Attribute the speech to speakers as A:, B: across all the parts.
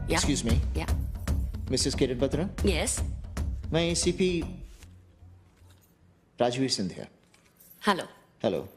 A: Yeah.
B: Excuse me,
A: Yeah.
B: Mrs. Kiran Batra.
A: Yes.
B: मैं ACP Rajveer Scindia.
A: Hello.
B: Hello.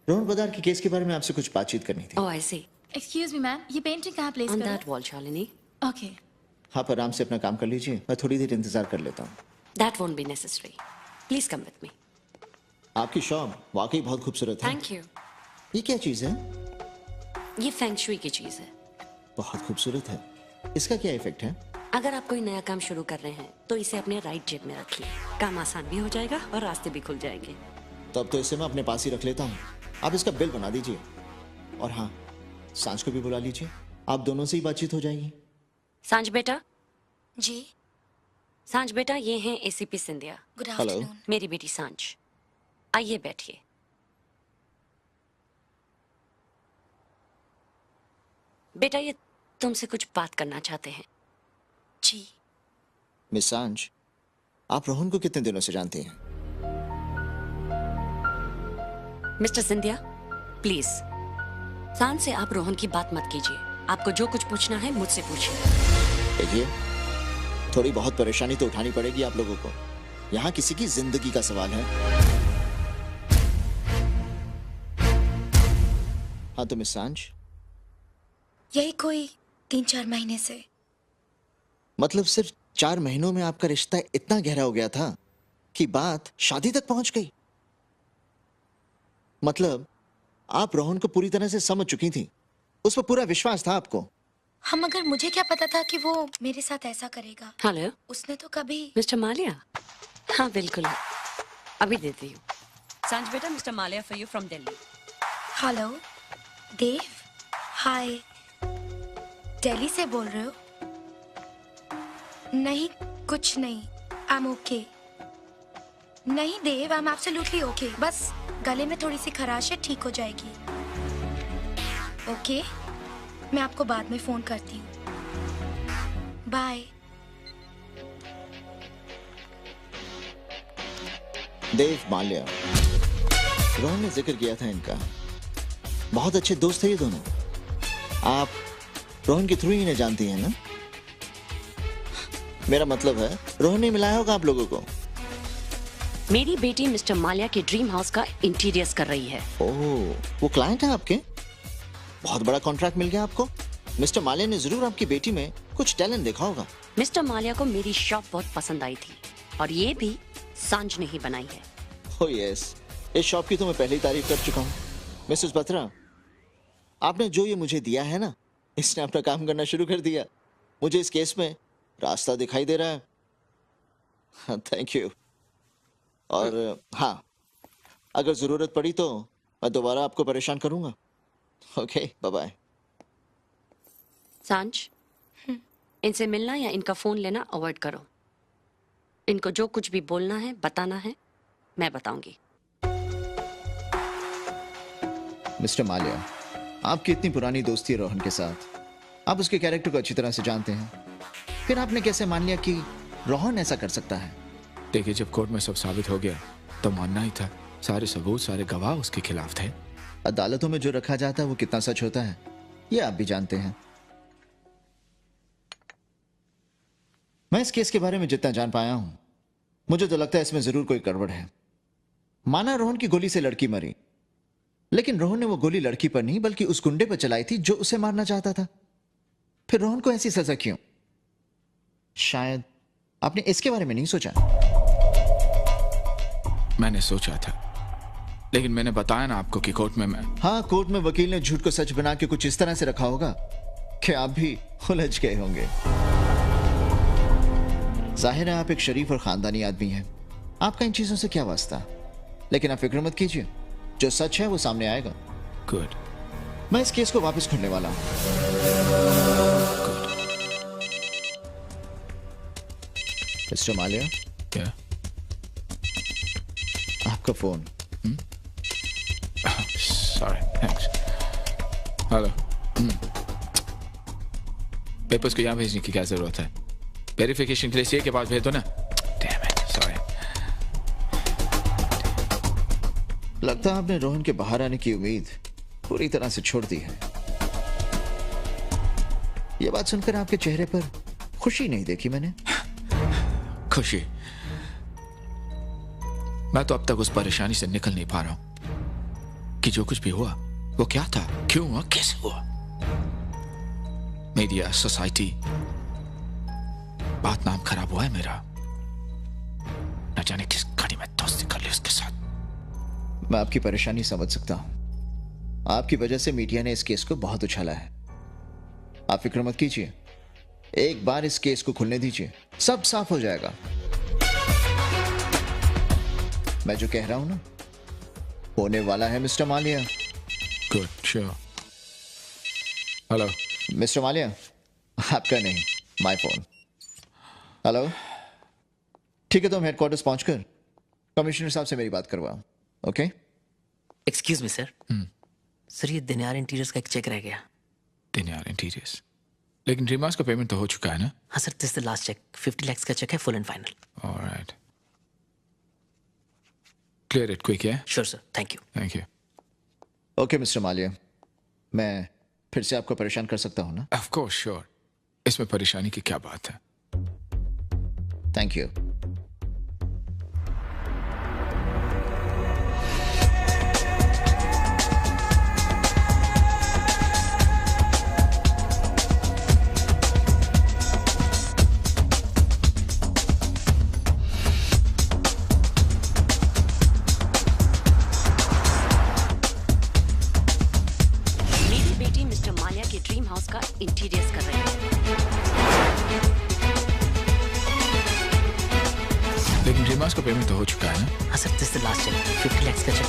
B: Rohan Badar के case के बारे में आपसे कुछ बातचीत करनी थी.
A: Oh, I see.
C: Excuse me ma'am, ये पेंटिंग कहाँ प्लेस
A: On
C: करो?
A: that wall, Shalini.
C: ओके।
B: आप आराम से अपना काम कर लीजिए. मैं थोड़ी देर इंतजार कर लेता हूँ.
A: That won't be necessary. Please come with me.
B: आपकी शॉप वाकई बहुत खूबसूरत है.
A: Thank you.
B: ये क्या चीज है?
A: ये फेंग शुई की चीज है.
B: बहुत खूबसूरत है. इसका क्या इफेक्ट है?
A: अगर आप कोई नया काम शुरू कर रहे हैं तो इसे अपने राइट जेब में रखिए. काम आसान भी हो जाएगा और रास्ते भी खुल जाएंगे.
B: तब तो इसे मैं अपने पास ही रख लेता हूँ. आप इसका बिल बना दीजिए. और हाँ, सांझ को भी बुला लीजिए. आप दोनों से ही बातचीत हो जाएगी.
A: सांझ बेटा.
C: जी।
A: सांझ बेटा, ये हैं ACP Scindia.
C: Good
B: Hello.
C: Afternoon.
A: मेरी बेटी सांझ. आइए बैठिए. बेटा, ये तुमसे कुछ बात करना चाहते हैं.
C: जी।
B: मिस सांझ, आप रोहन को कितने दिनों से जानती हैं?
A: मिस्टर सिंधिया, प्लीज सांझ से आप रोहन की बात मत कीजिए. आपको जो कुछ पूछना है मुझसे पूछिए.
B: देखिए, थोड़ी बहुत परेशानी तो उठानी पड़ेगी आप लोगों को. यहाँ किसी की जिंदगी का सवाल है. हाँ तो मिस सांझ,
C: यही कोई 3-4 महीने से।
B: मतलब सिर्फ 4 महीनों में आपका रिश्ता इतना गहरा हो गया था कि बात शादी तक पहुंच गई. मतलब आप रोहन को पूरी तरह से समझ चुकी थी. उस पर पूरा विश्वास था आपको.
C: हम मगर मुझे क्या पता था कि वो मेरे साथ ऐसा करेगा।
A: हेलो
C: उसने तो कभी।
A: मिस्टर मालिया. हाँ बिल्कुल, अभी देती हूँ. सांझ बेटा, mister Malia for you from Delhi.
C: Hello Dev, hi. Delhi से बोल रहे हो? नहीं, कुछ नहीं. I am okay. नहीं Dev, I am absolutely okay. बस गले में थोड़ी सी खराश है, ठीक हो जाएगी. ओके, मैं आपको बाद में फोन करती हूँ. बाय.
B: देव माल्या, रोहन ने जिक्र किया था इनका. बहुत अच्छे दोस्त थे ये दोनों. आप रोहन के थ्रू ही इन्हें जानती हैं ना? मेरा मतलब है रोहन ने मिलाया होगा आप लोगों को.
A: मेरी बेटी मिस्टर मालिया के ड्रीम हाउस का इंटीरियर्स कर रही है.
B: ओह, वो क्लाइंट है आपके? बहुत बड़ा कॉन्ट्रैक्ट मिल गया आपको. मिस्टर माल्या ने जरूर आपकी बेटी में कुछ टैलेंट देखा होगा.
A: मिस्टर मालिया को मेरी शॉप बहुत पसंद आई थी और ये भी सांझ ने ही बनाई है.
B: ओह यस, इस शॉप की तो मैं पहले ही तारीफ कर चुका हूँ. मिसेस बत्रा, आपने जो ये मुझे दिया है ना, इसने अपना काम करना शुरू कर दिया. मुझे इस केस में रास्ता दिखाई दे रहा है. Thank you. और हाँ, अगर जरूरत पड़ी तो मैं दोबारा आपको परेशान करूंगा. Okay, bye bye.
A: सांझ, इनसे मिलना या इनका फोन लेना अवॉइड करो. इनको जो कुछ भी बोलना है, बताना है, मैं बताऊंगी.
B: मिस्टर माल्या, आपकी इतनी पुरानी दोस्ती है रोहन के साथ. आप उसके कैरेक्टर को अच्छी तरह से जानते हैं. फिर आपने कैसे मान लिया कि रोहन ऐसा कर सकता है?
D: देखिए, जब कोर्ट में सब साबित हो गया तो मानना ही था. सारे सबूत, सारे गवाह उसके खिलाफ थे.
B: अदालतों में जो रखा जाता है वो कितना सच होता है, ये आप भी जानते हैं. मैं इस केस के बारे में जितना जान पाया हूं, मुझे तो लगता है इसमें जरूर कोई गड़बड़ है. माना रोहन की गोली से लड़की मरी, लेकिन रोहन ने वो गोली लड़की पर नहीं बल्कि उस गुंडे पर चलाई थी जो उसे मारना चाहता था. फिर रोहन को ऐसी सजा क्यों? शायद आपने इसके बारे में नहीं सोचा.
D: मैंने सोचा था, लेकिन मैंने बताया ना आपको कि कोर्ट में मैं.
B: हाँ, कोर्ट में वकील ने झूठ को सच बना के कुछ इस तरह से रखा होगा कि आप भी उलझ गए होंगे. जाहिर है आप एक शरीफ और खानदानी आदमी हैं. आपका इन चीजों से क्या वास्ता. लेकिन आप फिक्र मत कीजिए, जो सच है वो सामने आएगा.
D: गुड.
B: मैं इस केस को वापस खोलने वाला हूं. मिस्टर माल्या,
D: क्या?
B: आपका phone.
D: Sorry, thanks. Hello. Papers को यहाँ भेजने की क्या जरूरत है? वेरिफिकेशन के लिए सीए के पास भेज दो ना. Damn it, sorry.
B: लगता है आपने रोहन के बाहर आने की उम्मीद पूरी तरह से छोड़ दी है. ये बात सुनकर आपके चेहरे पर खुशी नहीं देखी मैंने।
D: खुशी? मैं तो अब तक उस परेशानी से निकल नहीं पा रहा हूं कि जो कुछ भी हुआ वो क्या था, क्यों हुआ, कैसे हुआ। मीडिया, सोसाइटी, बात नाम खराब हुआ है मेरा। न जाने किस गाड़ी में दोस्ती कर ली उसके साथ।
B: मैं आपकी परेशानी समझ सकता हूं। आपकी वजह से मीडिया ने इस केस को बहुत उछाला है। आप फिक्र मत कीजिए, एक बार इस केस को खुलने दीजिए, सब साफ हो जाएगा। मैं जो कह रहा हूं ना, होने वाला है mister Mallya.
D: Good, sure. Hello
B: mister Mallya, आपका नहीं, माय फोन। हेलो, ठीक है, तो हम हेडक्वार्टर्स पहुंचकर कमिश्नर साहब से मेरी बात करवाओ। Okay?
E: Excuse me sir. Sir ये दिनार इंटीरियर्स का एक चेक रह गया।
D: दिनार इंटीरियर्स? लेकिन रीमास का पेमेंट तो हो चुका है ना?
E: हाँ sir, this the last check. 50 lakhs का चेक है, full and final.
D: Alright, clear it quick. है
E: sure sir, thank you.
D: Thank you.
B: Okay mister Malia, मैं फिर से आपको परेशान कर सकता हूं ना?
D: Of course, sure. इसमें परेशानी की क्या बात है।
B: Thank you.
A: मेरी बेटी मिस्टर माल्या के ड्रीम हाउस का इंटीरियर्स कर रही है।
D: लेकिन रीमास का पेमेंट तो हो चुका है ना?
E: हाँ sir, this the last check. 50 lakhs का चेक।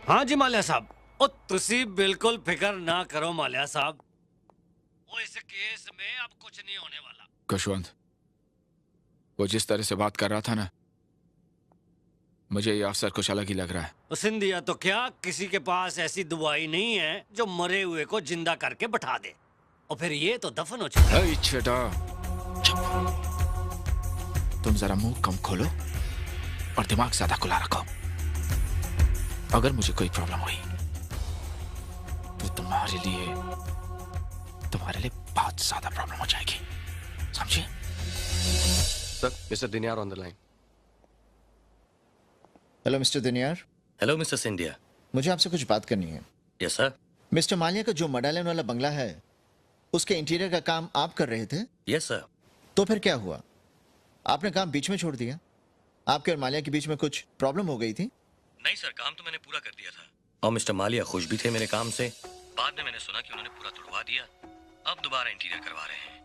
F: हाँ जी माल्या साहब, ओ तुसी बिल्कुल फिक्र ना करो माल्या साहब, वो इस केस में अब कुछ नहीं होने वाला।
D: खुशवंत, वो जिस तरह से बात कर रहा था ना, मुझे ये अफसर कुछ अलग ही लग रहा है।
F: तो सिंधिया तो क्या, किसी के पास ऐसी दवाई नहीं है जो मरे हुए को जिंदा करके बैठा दे, और फिर ये तो दफन हो चुका।
D: ऐ छेटा, चुप। तुम जरा मुंह कम खोलो और दिमाग ज्यादा खुला रखो। अगर मुझे कोई प्रॉब्लम हुई तो तुम्हारे लिए बहुत ज्यादा प्रॉब्लम हो जाएगी, समझे?
G: Sir, Mr. Dinyar on the line.
B: Hello mister Dinyar,
G: Hello, Mr. Scindia.
B: मुझे आपसे कुछ बात करनी है।
G: Yes, sir.
B: मिस्टर मालिया का जो मडालन वाला बंगला है, उसके इंटीरियर का काम आप कर रहे थे,
G: Yes, sir.
B: तो फिर क्या हुआ? आपने काम बीच में छोड़ दिया? आपके और मालिया के बीच में कुछ प्रॉब्लम हो गई थी?
G: नहीं सर, काम तो मैंने पूरा कर दिया था और मिस्टर मालिया खुश भी थे मेरे काम से। बाद में मैंने सुना कि उन्होंने पूरा तुड़वा दिया, अब दोबारा इंटीरियर करवा रहे हैं।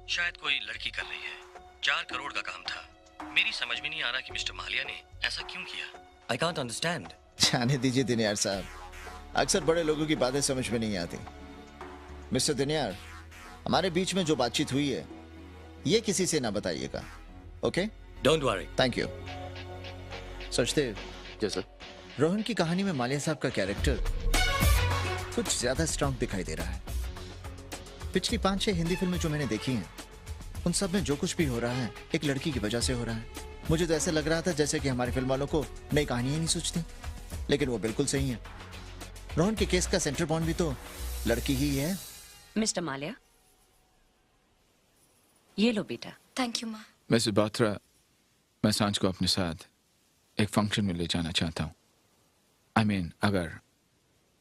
G: शायद कोई लड़की कर रही है। 4 करोड़ का काम था। मेरी समझ में नहीं आ रहा कि मिस्टर मालिया ने ऐसा क्यों किया। I can't understand.
B: जाने दीजिए दिनियार साहब, अक्सर बड़े लोगों की बातें समझ में नहीं आती। मिस्टर दिनियार, हमारे बीच में जो बातचीत हुई है, ये किसी से ना बताइएगा। Okay?
G: Don't worry.
B: Thank you. Sachdev,
G: Yes, sir.
B: Rohan की कहानी में मालिया साहब का कैरेक्टर कुछ ज्यादा स्ट्रांग दिखाई दे रहा है। पिछली 5-6 हिंदी फिल्में जो मैंने देखी हैं, उन सब में जो कुछ भी हो रहा है एक लड़की की वजह से हो रहा है। मुझे तो ऐसा लग रहा था जैसे कि हमारे फिल्म वालों को नई कहानियां नहीं सोचती, लेकिन वो बिल्कुल सही है। रोहन के केस का सेंटर पॉइंट भी तो लड़की ही है।
A: मिस्टर माल्या, ये लो बेटा।
C: थैंक यू माँ।
D: मिसेस बात्रा, मैं सांझ को अपने साथ एक फंक्शन में ले जाना चाहता हूँ। I mean, अगर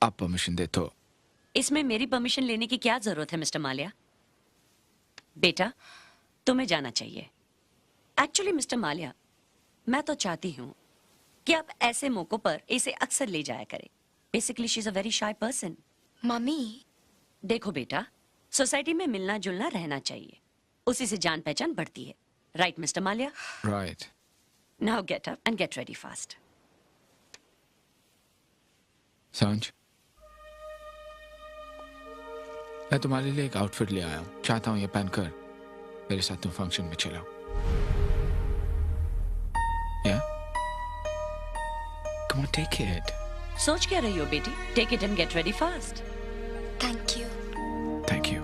D: आप परमिशन दे तो।
A: इसमें मेरी परमिशन लेने की क्या जरूरत है मिस्टर माल्या? बेटा, तुम्हें जाना चाहिए। एक्चुअली मिस्टर माल्या, मैं तो चाहती हूँ कि आप ऐसे मौकों पर इसे अक्सर ले जाया करें। Basically she is a very shy person.
C: Mummy,
A: देखो बेटा, सोसाइटी में मिलना जुलना रहना चाहिए, उसी से जान पहचान बढ़ती है। Right mister Mallya?
D: Right.
A: Now get up and get ready fast.
D: सांझ, मैं तुम्हारे लिए एक आउटफिट ले आया हूँ। चाहता हूँ ये पहनकर मेरे साथ तुम फंक्शन में चलो। Yeah? Come on, take it.
A: सोच क्या रही हो बेटी? Take it and get ready fast.
C: Thank you.
D: Thank you.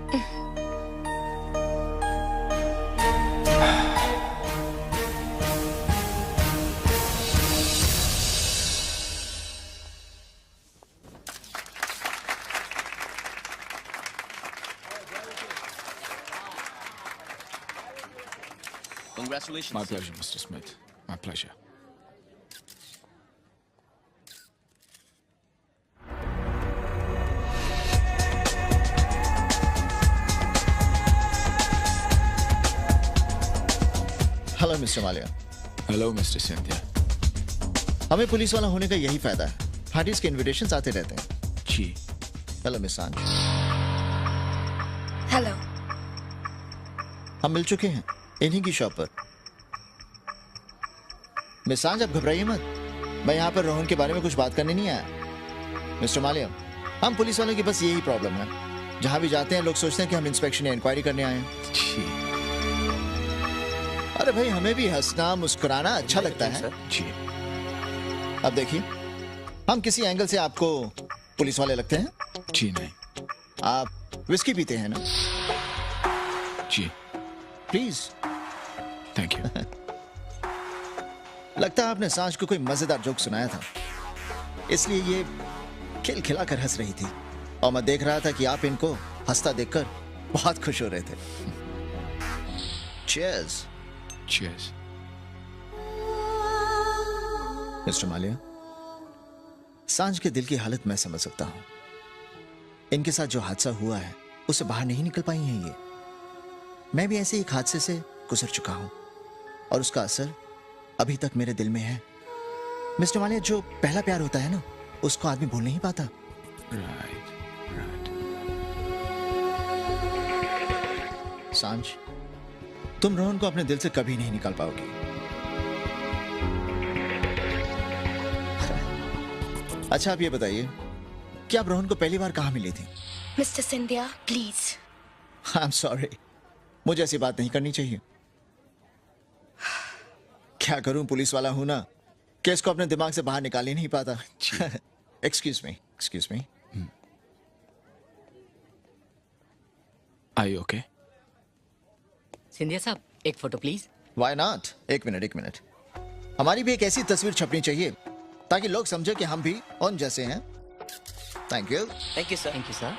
G: Congratulations.
D: My pleasure, Mr. Smith. My pleasure.
B: Hello mister Mallya.
D: Hello, Mr. Cynthia.
B: हमें पुलिस वाला होने का यही फायदा है, पार्टीज के इनविटेशंस आते रहते हैं।
D: जी।
B: हेलो मिस सांज,
C: हेलो।
B: हम मिल चुके हैं इन्हीं की शॉप पर। मिस सांज, आप घबराइए मत, मैं यहाँ पर रोहन के बारे में कुछ बात करने नहीं आया। मिस्टर मालिया, हम पुलिस वालों की बस यही प्रॉब्लम है, जहाँ भी जाते हैं लोग सोचते हैं कि हम इंस्पेक्शन या इंक्वायरी करने आए हैं।
D: जी।
B: अरे भाई, हमें भी हंसना मुस्कुराना अच्छा लगता है।
D: जी।
B: अब देखिए, हम किसी एंगल से आपको पुलिस वाले लगते हैं?
D: जी नहीं।
B: आप विस्की पीते हैं ना?
D: जी।
B: प्लीज।
D: Thank you.
B: लगता है आपने सांझ को कोई मजेदार जोक सुनाया था, इसलिए ये खिलखिलाकर हंस रही थी, और मैं देख रहा था कि आप इनको हंसता देखकर बहुत खुश हो रहे थे। Cheers,
D: Cheers.
B: मिस्टर मालिया, सांझ के दिल की हालत मैं समझ सकता हूं। इनके साथ जो हादसा हुआ है उससे बाहर नहीं निकल पाई हैं ये। मैं भी ऐसे एक हादसे से गुजर चुका हूं, और उसका असर अभी तक मेरे दिल में है। मिस्टर मालिया, जो पहला प्यार होता है ना, उसको आदमी भूल नहीं पाता।
D: Right. Right.
B: सांझ, तुम रोहन को अपने दिल से कभी नहीं निकाल पाओगी। अच्छा, आप ये बताइए कि आप रोहन को पहली बार कहाँ मिली थी?
C: Mister Scindia, please.
B: I am sorry, मुझे ऐसी बात नहीं करनी चाहिए। क्या करूं, पुलिस वाला हूं ना, केस को अपने दिमाग से बाहर निकाल ही नहीं पाता। Excuse me.
D: Are you okay?
E: Scindia साहब, एक फोटो प्लीज।
B: Why not? एक मिनट। हमारी भी एक ऐसी तस्वीर छपनी चाहिए ताकि लोग समझे कि हम भी उन जैसे हैं। Thank you.
E: Thank you sir.